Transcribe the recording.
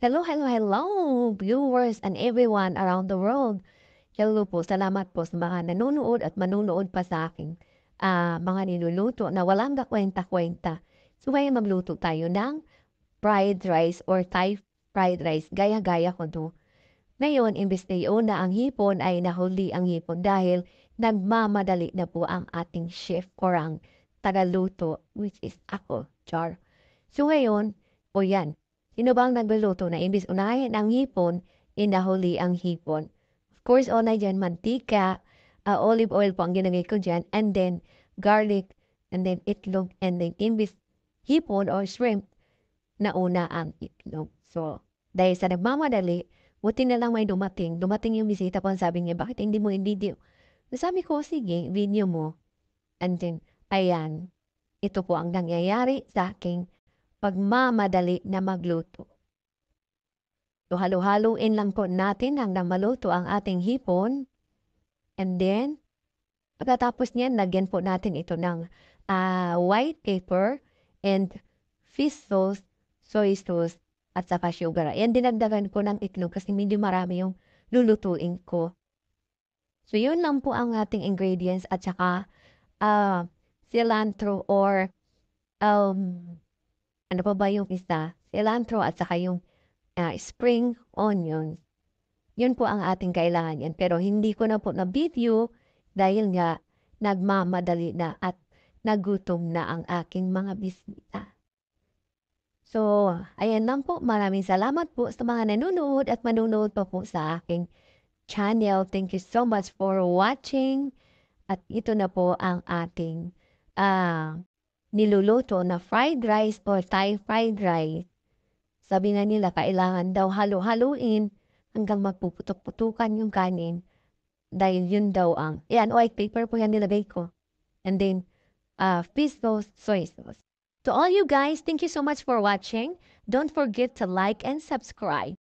Hello, hello, hello, viewers and everyone around the world. Hello po, salamat po sa mga nanonood at manunood pa sa aking mga niluluto na walang kakwenta-kwenta. So ngayon magluto tayo ng fried rice or Thai fried rice. Gaya-gaya ko to. Ngayon, imbes na iuna ang hipon ay nahuli ang hipon dahil nagmamadali na po ang ating chef or ang tagaluto, which is ako, Char. So ngayon, o yan, sino ba ang nagluluto na imbis unahin ang hipon, inahuli ang hipon? Of course, una dyan, mantika, olive oil po ang ginagay ko dyan, and then garlic, and then itlog, and then imbis hipon or shrimp, nauna ang itlog. So, dahil sa nagmamadali, buti na lang may dumating. Dumating yung bisita po, sabi niya, bakit hindi mo i-video? Sabi ko, sige, video mo. And then, ayan, ito po ang nangyayari sa aking pagmamadali na magluto. So, halo-haluin lang po natin hanggang maluto ang ating hipon. And then, pagkatapos niyan, lagyan po natin ito ng white pepper and fish sauce, soy sauce, at saka sugar. Ayan, dinagdagan ko ng itlog kasi medyo marami yung lulutuin ko. So, yun lang po ang ating ingredients at saka cilantro or ano pa ba yung isa? Cilantro at saka yung spring onions. Yun po ang ating kailangan yan. Pero hindi ko na po na-video dahil nga nagmamadali na at nagutom na ang aking mga bisita. So, ayan lang po. Maraming salamat po sa mga nanonood at manunood pa po sa aking channel. Thank you so much for watching. At ito na po ang ating niluluto na fried rice or Thai fried rice. Sabi nga nila, kailangan daw halo-haluin hanggang magpuputok-putukan yung kanin. Dahil yun daw ang, white paper po yan nilagay ko. And then, fish sauce, soy sauce. To all you guys, thank you so much for watching. Don't forget to like and subscribe.